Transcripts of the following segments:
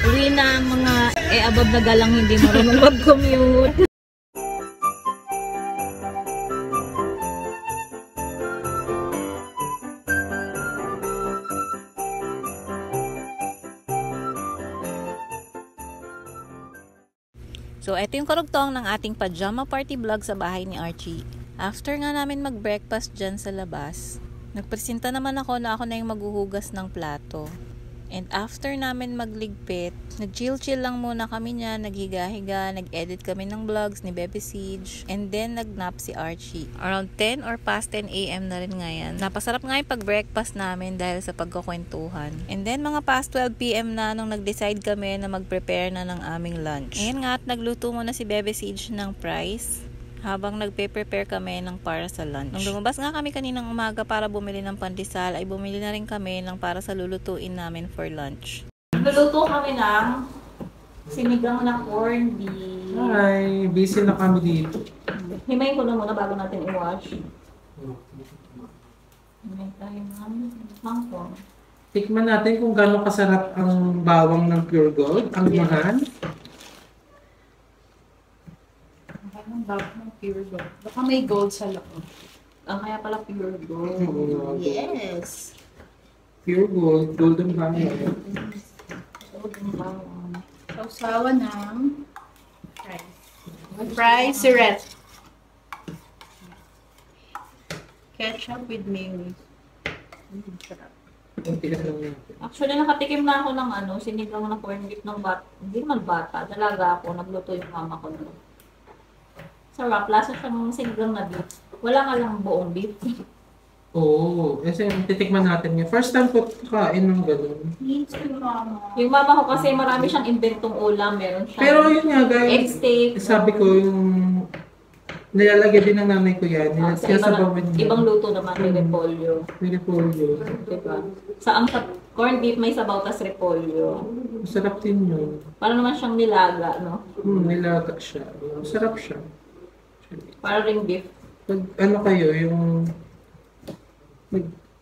Uwi na ang mga above na galang hindi marunong mag-commute. So, ito yung karugtong ng ating pajama party vlog sa bahay ni Archie. After nga namin mag-breakfast dyan sa labas, nagpresenta naman ako na ako na yung maghuhugas ng plato. And after namin magligpit, nag-chill-chill lang muna kami niya, naghiga-higa, nag-edit kami ng vlogs ni Bebe Siege, and then nag-nap si Archie. Around 10 or past 10 AM na rin nga yan. Napasarap nga yung pag-breakfast namin dahil sa pagkukwentuhan. And then mga past 12 PM na nung nag-decide kami na mag-prepare na ng aming lunch. Ngayon nga at nagluto muna si Bebe Siege ng fries habang nagpe-prepare kami ng para sa lunch. Nung lumabas nga kami kaninang umaga para bumili ng pandesal, ay bumili na rin kami ng para sa lulutuin namin for lunch. Luluto kami ng sinigang na corned beef. Hi, busy na kami dito. Himayin ko na muna bago natin i-wash. Himay tayo ng mangkong. Tikman natin kung gano'ng kasarap ang bawang ng Pure Gold, ang mahal. Ang bawang ng Pure Gold. Baka may gold sa loob. Kaya pala Pure Gold. Yes! Pure Gold, golden bawang. Golden bawang. Sausawan ng fries. Siret. Ketchup with mayonnaise. Sarap. Actually, nakatikim na ako ng sinigang na corned beef ng bata. Hindi naman bata. Dalaga ako. Nagluto yung mama ko nun. Sarap. Lasa siyang sinigang na beef. Wala nga lang buong beef. Oo. Kasi titikman natin yun. First time ko kain ng gano'n. Yung mama ko kasi marami siyang inventong ulam. Meron siyang Pero yun nga guys, egg steak. sabi ko yung nilalagay din ng nanay ko yan. Ibang luto naman. May repolyo. May repolyo. Diba? Ang corned beef may sabaw tas repolyo. Masarap din yun. Parang naman siyang nilaga, no? Nilaga siya. Masarap siya. Parang ring beef. Pag ano kayo, yung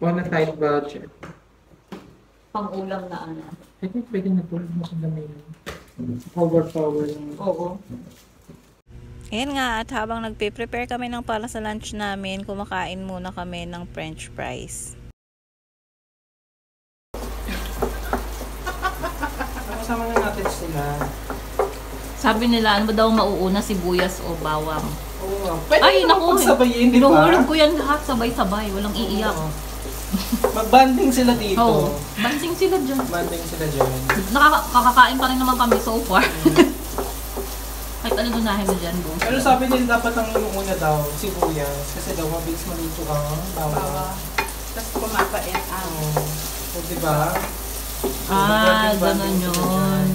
on a tight budget. Pang-ulam na I think pwede na po. Makadami yun. Overpower lang. Oo. Ayan nga, at habang nagpe-prepare kami ng para sa lunch namin, kumakain muna kami ng french fries. Kasama na natin sila. Sabi nila, ano ba daw mauuna, sibuyas o bawang? Oo. Ay, naku, pagsabayin, di ba? Hinuhulog ko yan lahat, sabay-sabay, walang iiyak. Mag-banding sila dito. Oo, banding sila dyan. Banding sila dyan. Nakakakain pa rin naman kami so far. Kahit ano dunahin mo dyan, bro. Pero sabi nila dapat ang una daw, sibuyas. Kasi daw mabilis malito ang bawang. Tapos kumapait ang... O diba? Ganun yun.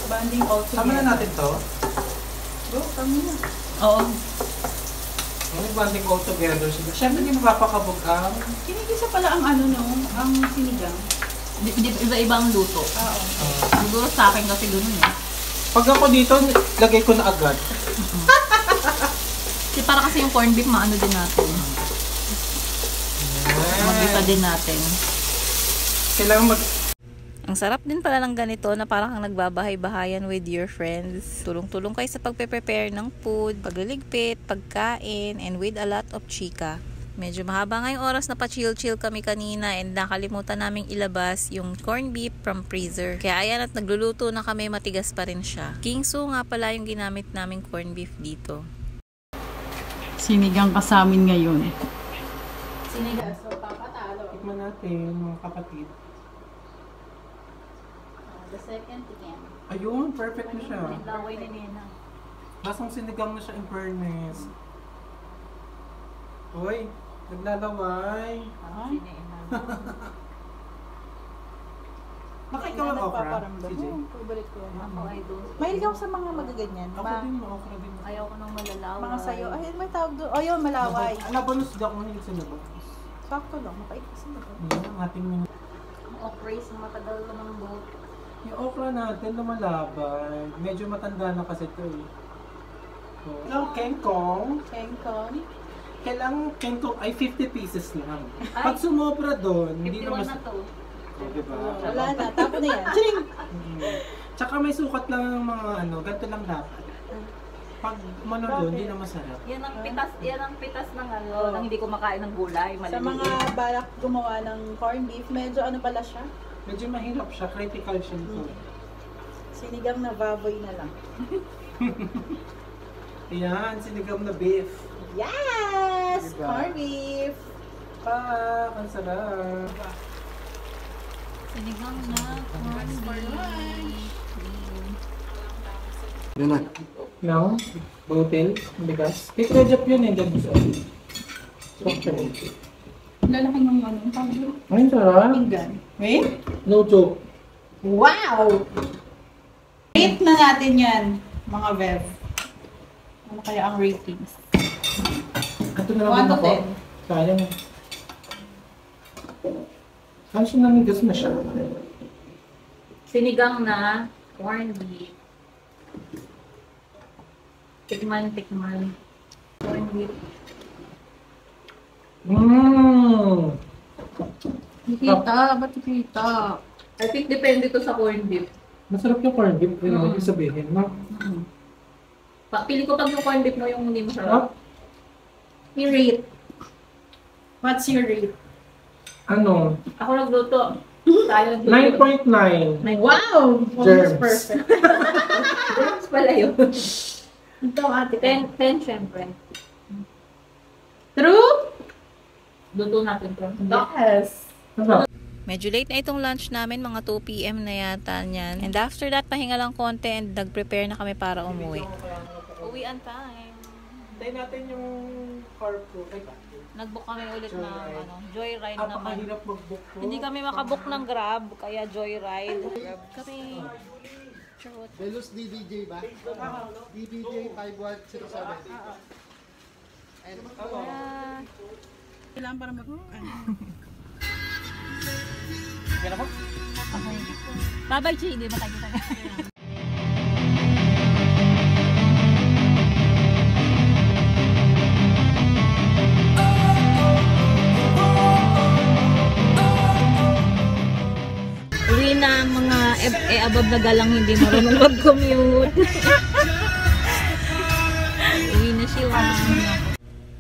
Banding all together. Sama na natin to. Bro, kami na. Oo. Banding all together sila. Siyempre hindi mapapakabog ang... Kinigisa pala ang ang sinigang. Iba-iba ang luto. Oo. Siguro sa akin kasi ganun eh. Pag ako dito, lagay ko na agad. Kasi para kasi yung corned beef, maano din natin. Magisa din natin. Kailangan Ang sarap din pala ng ganito na parang kang nagbabahay-bahayan with your friends. Tulong-tulong kayo sa pagpe-prepare ng food, pagliligpit, pagkain, and with a lot of chika. Medyo mahaba nga yung oras na pa-chill-chill kami kanina and nakalimutan naming ilabas yung corned beef from freezer. Kaya ayan at nagluluto na kami, matigas pa rin siya. Kingsu nga pala yung ginamit naming corned beef dito. Sinigang kasamin ngayon. Sinigang. So, papatalo. tikman natin, mga kapatid. The second again. Ayun, perfect na siya. Laway ni Nena. Lasang sinigang na siya in fairness. Uy, naglalaway. Baka ikaw ang okra, CJ? Favorite ko yan. Ako ay doon. Mahilig ako sa mga magaganyan. Ako din, okra din. Ayaw ko ng malalaway. Mga sayo. Ay, may tawag doon. Oh, yun, malaway. Labanos di ako mahilig sa labanos. Sakto lang. Mapait kasi na. Yan ang ating menu. Ang okra is matagal ko ng boat. Yung okra natin lumalaban. Medyo matanda na kasi ito eh. Ang kengkong. Kengkong. Kailangan kengkong ay 50 pieces lang. Ay, Pag sumobra doon, hindi 51 na na to. O, diba? Wala na, tapo na yan. Ching! Tsaka may sukat lang ng mga ano, ganito lang dapat. Pag umano doon, hindi na masarap. Yan ang pitas ng ano, nang hindi kumakain ng gulay, Sa mga balak gumawa ng corned beef, medyo ano pala siya? Medyo mahirap siya, critical siya nito. Sinigang na baboy na lang. Ayan, sinigam na beef. Yes! Diba? Corned beef! Ang sarap. sinigang na Yan na. No? Butil? Bigas? Cake reject yun eh, dyan sa Lalaki ng ano, pablo. Ay, sarap. Pinggan. Wait? No joke. Wow! Rate na natin yan, mga Vev. Ano kaya ang ratings? Ito na 1 lang to ako. 10. Sayang. Ano siya namigas na siya? sinigang na corned beef. Tikman. Corned beef. Kita, ba't kita? I think depende to sa corned beef. Masarap yung corned beef. Yun ang ibig sabihin, no? Pili ko pag yung corned beef mo yung hindi Sarap. masarap. Your rate. What's your rate? Ano? Ako nagluto. Tayo nagluto. 9.9. Wow! Germs. Almost perfect. Germs pala yun. Ito ate. 10 syempre. True? Luto natin to. Yes. Sarap. Medyo late na itong lunch namin, mga 2 p.m. na yata niyan. And after that, pahinga lang konti and nag-prepare na kami para umuwi. Uwian time. Tayo natin yung carpool. Nag-book kami ulit ng joyride naman. Napakahirap mag-book ko. Hindi kami makabook ng Grab, kaya joyride. Grab kami. Charot. Velus DBJ ba? DBJ 5107. Kailangan para mag... Bye-bye, Chi. Hindi ba tayo tayo? Uwi na ang mga above na galang hindi marunong mag-commute. Uwi na sila.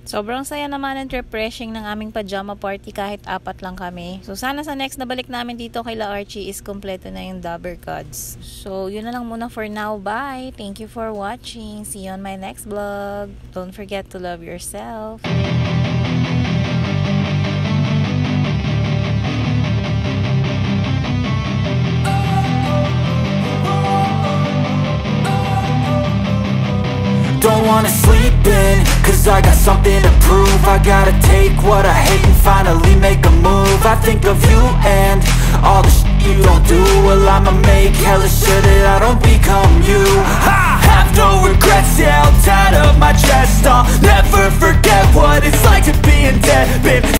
Sobrang saya naman and refreshing ng aming pajama party kahit 4 lang kami. So sana sa next na balik namin dito kay La Archie is kompleto na yung Dabber Gods. So yun na lang muna for now. Bye! Thank you for watching. See you on my next vlog. Don't forget to love yourself. Don't wanna sleep in, cause I got something to prove. I gotta take what I hate and finally make a move. I think of you and all the shit you don't do. Well, I'ma make hella sure that I don't become you.